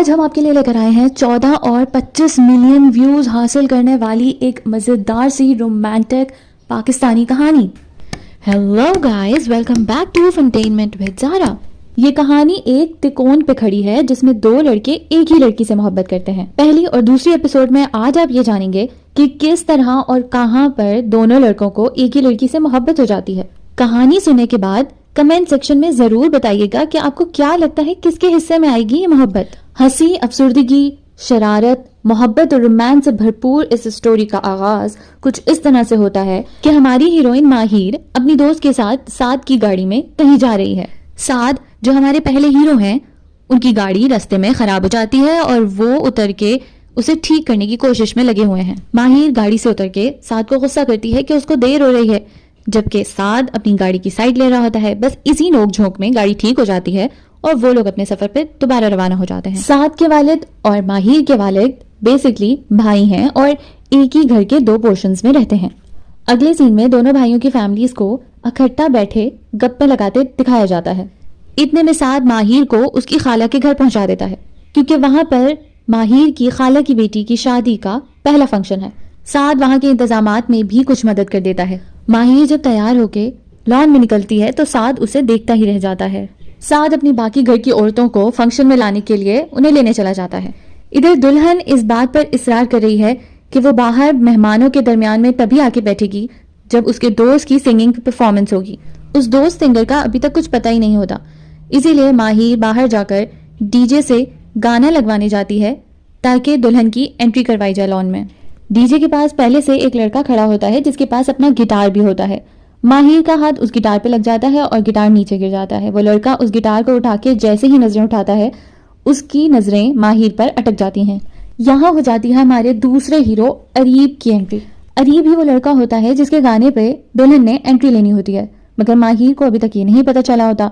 آج ہم آپ کے لیے لے کر آئے ہیں 14 اور 25 ملین ویوز حاصل کرنے والی ایک مزیدار سی رومانٹک پاکستانی کہانی۔ Hello guys, welcome back to funtainment with Zara. یہ کہانی ایک تکون پہ کھڑی ہے جس میں دو لڑکے ایک ہی لڑکی سے محبت کرتے ہیں۔ پہلی اور دوسری ایپیسوڈ میں آج آپ یہ جانیں گے کہ کس طرح اور کہاں پر دونوں لڑکوں کو ایک ہی لڑکی سے محبت ہو جاتی ہے۔ کہانی سننے کے بعد کمنٹ سیکشن میں ضرور بتائیے گا کہ آپ کو کیا لگتا ہے کس کے حصے میں آئے گی یہ محبت۔ ہنسی، افسردگی، شرارت، محبت اور رومانس سے بھرپور اس سٹوری کا آغاز کچھ اس طرح سے ہوتا ہے کہ ہماری ہیروئن ماہر اپنی دوست کے ساتھ سعد کی گاڑی میں کہیں جا رہی ہے۔ سعد جو ہمارے پہلے ہیرو ہیں، ان کی گاڑی راستے میں خراب ہو جاتی ہے اور وہ اتر کے اسے ٹھیک کرنے کی کوشش میں لگے ہوئے ہیں۔ ماہر گاڑی سے اتر کے سعد کو غصہ کرتی ہے کہ اس کو دیر ہو رہی ہے، جبکہ سعد اپنی گاڑی کی سائڈ لے رہا ہوتا ہے۔ بس اسی نوک جھونک میں گاڑی ٹھیک ہو جاتی ہے اور وہ لوگ اپنے سفر پہ دوبارہ روانہ ہو جاتے ہیں۔ سعد کے والد اور ماہر کے والد بیسکلی بھائی ہیں اور ایک ہی گھر کے دو پورشنز میں رہتے ہیں۔ اگلے سین میں دونوں بھائیوں کی فیملیز کو اکٹھا بیٹھے گپے لگاتے دکھایا جاتا ہے۔ اتنے میں سعد ماہر کو اس کی خالہ کے گھر پہنچا دیتا ہے کیونکہ وہاں پر ماہر کی خالہ کی بیٹی کی شادی کا پہلا فنکشن ہے۔ سعد وہاں کے انتظامات میں بھی کچھ مدد کر دیتا ہے۔ ماہر جب تیار ہو کے لان میں نکلتی ہے تو سعد اسے دیکھتا ہی رہ جاتا ہے۔ سعد اپنی باقی گھر کی عورتوں کو فنکشن میں لانے کے لیے انہیں لینے چلا جاتا ہے۔ ادھر دلہن اس بات پر اصرار کر رہی ہے کہ وہ باہر مہمانوں کے درمیان میں تبھی آ کے بیٹھے گی جب اس کے دوست کی سنگنگ پرفارمنس ہوگی۔ اس دوست سنگر کا ابھی تک کچھ پتہ ہی نہیں ہوتا، اسی لیے ماہر باہر جا کر ڈی جے سے گانا لگوانے جاتی ہے تاکہ دلہن کی انٹری کروائی جائے لان میں۔ ڈی جے کے پاس پہلے سے ایک لڑکا کھڑا ہوتا ہے جس کے پاس اپنا گٹار بھی ہوتا ہے۔ ماہر کا ہاتھ اس گٹار پہ لگ جاتا ہے اور گٹار نیچے گر جاتا ہے۔ وہ لڑکا اس گٹار کو اٹھا کے جیسے ہی نظریں اٹھاتا ہے اس کی نظریں ماہر پر اٹک جاتی ہیں۔ یہاں ہو جاتی ہے ہمارے دوسرے ہیرو اریب کی انٹری۔ اریب ہی وہ لڑکا ہوتا ہے جس کے گانے پہ دلہن نے انٹری لینی ہوتی ہے، مگر ماہر کو ابھی تک یہ نہیں پتا چلا ہوتا۔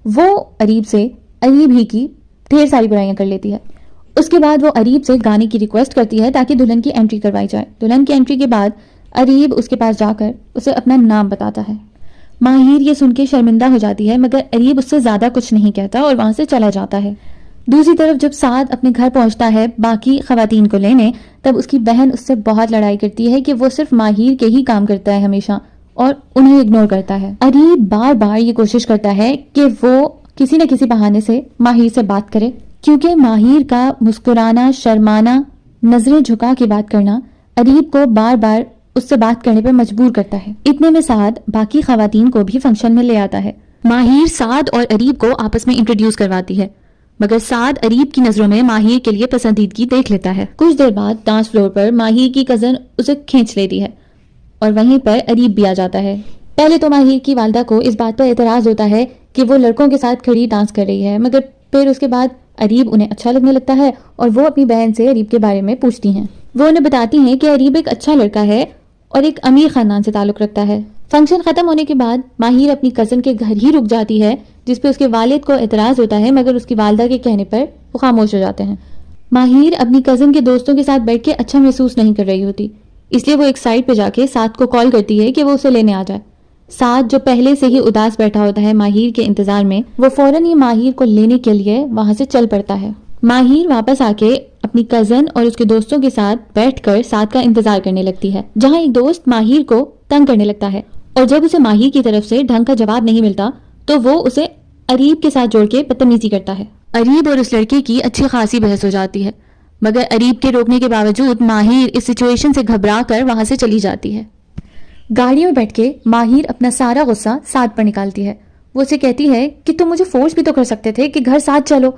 وہ اریب سے اریب ہی کی ڈھیر ساری برائیاں کر لیتی ہے۔ اس کے بعد وہ اریب سے گانے کی ریکویسٹ کرتی ہے تاکہ دلہن کی انٹری کروائی جائے۔ دلہن کی انٹری کے بعد اریب اس کے پاس جا کر اسے اپنا نام بتاتا ہے۔ ماہر یہ سن کے شرمندہ ہو جاتی ہے مگر اریب اس سے زیادہ کچھ نہیں کہتا اور وہاں سے چلا جاتا ہے۔ دوسری طرف جب سعد اپنے گھر پہنچتا ہے باقی خواتین کو لینے، تب اس کی بہن اس سے بہت لڑائی کرتی ہے کہ وہ صرف ماہر کے ہی کام کرتا ہے ہمیشہ اور انہیں اگنور کرتا ہے۔ اریب بار بار یہ کوشش کرتا ہے کہ وہ کسی نہ کسی بہانے سے ماہر سے بات کرے، کیونکہ ماہر کا مسکرانا، شرمانا، نظریں جھکا کے بات کرنا اریب کو بار بار اس سے بات کرنے پہ مجبور کرتا ہے۔ اتنے میں سعد باقی خواتین کو بھی فنکشن میں لے آتا ہے۔ ماہر سعد اور اریب کو آپس میں انٹروڈیوس کرواتی ہے، مگر سعد اریب کی نظروں میں ماہر کے لیے پسندیدگی دیکھ لیتا ہے۔ کچھ دیر بعد ڈانس فلور پر ماہر کی کزن اسے کھینچ لیتی ہے اور وہیں پر اریب بھی آ جاتا ہے۔ پہلے تو ماہر کی والدہ کو اس بات پر اعتراض ہوتا ہے کہ وہ لڑکوں کے ساتھ کھڑی ڈانس کر رہی ہے، مگر پھر اس کے بعد اریب انہیں اچھا لگنے لگتا ہے اور وہ اپنی بہن سے اریب کے بارے میں پوچھتی ہیں۔ وہ انہیں بتاتی ہیں کہ اریب ایک اچھا لڑکا ہے اور ایک امیر خاندان سے تعلق رکھتا ہے۔ فنکشن ختم ہونے کے بعد ماہر اپنی کزن کے گھر ہی رک جاتی ہے جس پہ اس کے والد کو اعتراض ہوتا ہے، مگر اس کی والدہ کے کہنے پر وہ خاموش ہو جاتے ہیں۔ ماہر اپنی کزن کے دوستوں کے ساتھ بیٹھ کے اچھا محسوس نہیں کر رہی ہوتی، اس لیے وہ ایک سائڈ پہ جا کے سعد کو کال کرتی ہے کہ وہ اسے لینے آ جائے۔ سعد جو پہلے سے ہی اداس بیٹھا ہوتا ہے ماہر کے انتظار میں، وہ فوراً ہی ماہر کو لینے کے لیے وہاں سے چل پڑتا ہے۔ ماہر واپس آ کے اپنی کزن اور اس کے دوستوں کے ساتھ بیٹھ کر سعد کا انتظار کرنے لگتی ہے، جہاں ایک دوست ماہر کو تنگ کرنے لگتا ہے اور جب اسے ماہر کی طرف سے ڈھنگ کا جواب نہیں ملتا تو وہ اسے اریب کے ساتھ جوڑ کے بدتمیزی کرتا ہے۔ اریب اور اس لڑکے کی اچھی خاصی بحث ہو جاتی ہے، مگر اریب کے روکنے کے باوجود ماہر اس سچویشن سے گھبرا کر وہاں سے چلی جاتی ہے۔ گاڑی میں بیٹھ کے ماہر اپنا سارا غصہ سعد پر نکالتی ہے۔ وہ اسے کہتی ہے کہ تم مجھے فورس بھی تو کر سکتے تھے کہ گھر ساتھ چلو،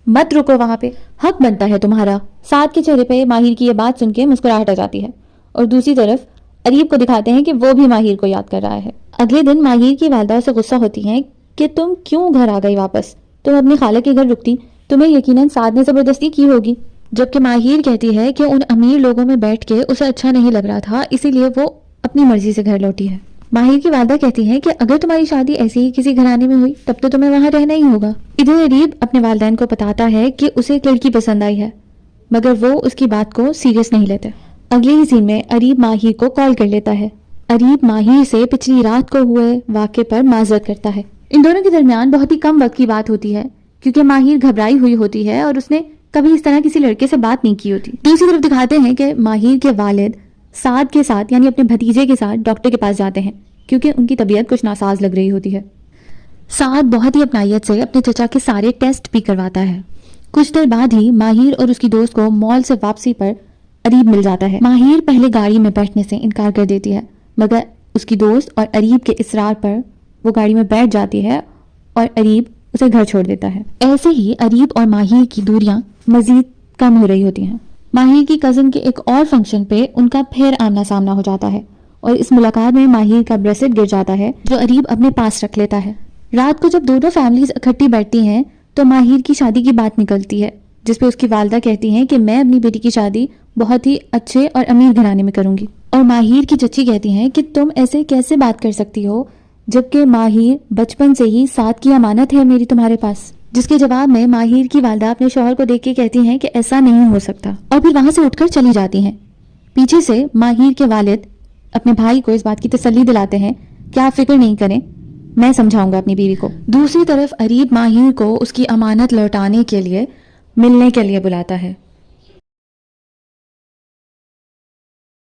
مت رکو وہاں پہ، حق بنتا ہے تمہارا۔ سعد کے چہرے پہ ماہر کی یہ بات سن کے مسکراہٹ آ جاتی ہے اور دوسری طرف اریب کو دکھاتے ہیں کہ وہ بھی ماہر کو یاد کر رہا ہے۔ اگلے دن ماہر کی والدہ سے غصہ ہوتی ہیں کہ تم کیوں گھر آ گئی واپس، تم اپنی خالہ کے گھر رکتی، تمہیں یقیناً سعد نے زبردستی کی ہوگی، جبکہ ماہر کہتی ہے کہ ان امیر لوگوں میں بیٹھ کے اسے اچھا نہیں لگ رہا تھا، اسی لیے وہ اپنی مرضی سے گھر لوٹی ہے۔ ماہر کی والدہ کہتی ہے کہ اگر تمہاری شادی ایسے ہی کسی گھرانے میں ہوئی تب تو تمہیں وہاں رہنا ہی ہوگا۔ ادھر اریب اپنے والدین کو بتاتا ہے کہ اسے ایک لڑکی پسند آئی ہے، مگر وہ اس کی بات کو سیریس نہیں لیتے۔ اگلے ہی سین میں اریب ماہر کو کال کر لیتا ہے۔ اریب ماہر سے پچھلی رات کو ہوئے واقعے پر معذرت کرتا ہے۔ ان دونوں کے درمیان بہت ہی کم وقت کی بات ہوتی ہے کیونکہ ماہر گھبرائی ہوئی ہوتی ہے اور اس نے کبھی اس طرح کسی لڑکے سے بات نہیں کی ہوتی. دوسری طرف دکھاتے ہیں کہ ماہر کے والد سعد کے ساتھ یعنی اپنے بھتیجے کے ساتھ ڈاکٹر کے پاس جاتے ہیں کیونکہ ان کی طبیعت کچھ ناساز لگ رہی ہوتی ہے. سعد بہت ہی اپنائیت سے اپنے چچا کے سارے ٹیسٹ بھی کرواتا ہے. کچھ دیر بعد ہی ماہر اور اس کی دوست کو مال سے واپسی پر اریب مل جاتا ہے. ماہر پہلے گاڑی میں بیٹھنے سے انکار کر دیتی ہے مگر اس کی دوست اور اریب کے اصرار پر وہ گاڑی میں بیٹھ جاتی ہے اور اریب اسے گھر چھوڑ دیتا ہے. ایسے ہی اریب اور ماہر کی دوریاں مزید کم ہو رہی ہوتی ہیں. ماہر کی کزن کے ایک اور فنکشن پہ ان کا پھر آمنا سامنا ہو جاتا ہے اور اس ملاقات میں ماہر کا بریسلٹ گر جاتا ہے جو اریب اپنے پاس رکھ لیتا ہے. رات کو جب دونوں فیملیز اکٹھی بیٹھتی ہیں تو ماہر کی شادی کی بات نکلتی ہے جس پہ اس کی والدہ کہتی ہیں کہ میں اپنی بیٹی کی شادی بہت ہی اچھے اور امیر گھرانے میں کروں گی. اور ماہر کی چچی کہتی ہیں کہ تم ایسے کیسے بات کر سکتی ہو جبکہ ماہر بچپن سے ہی سعد کی امانت ہے میری تمہارے پاس. جس کے جواب میں ماہر کی والدہ اپنے شوہر کو دیکھ کے کہتی ہیں کہ ایسا نہیں ہو سکتا اور پھر وہاں سے اٹھ کر چلی جاتی ہیں. پیچھے سے ماہر کے والد اپنے بھائی کو اس بات کی تسلی دلاتے ہیں کہ آپ فکر نہیں کریں, میں سمجھاؤں گا اپنی بیوی کو. دوسری طرف اریب ماہر کو اس کی امانت لوٹانے کے لیے ملنے کے لیے بلاتا ہے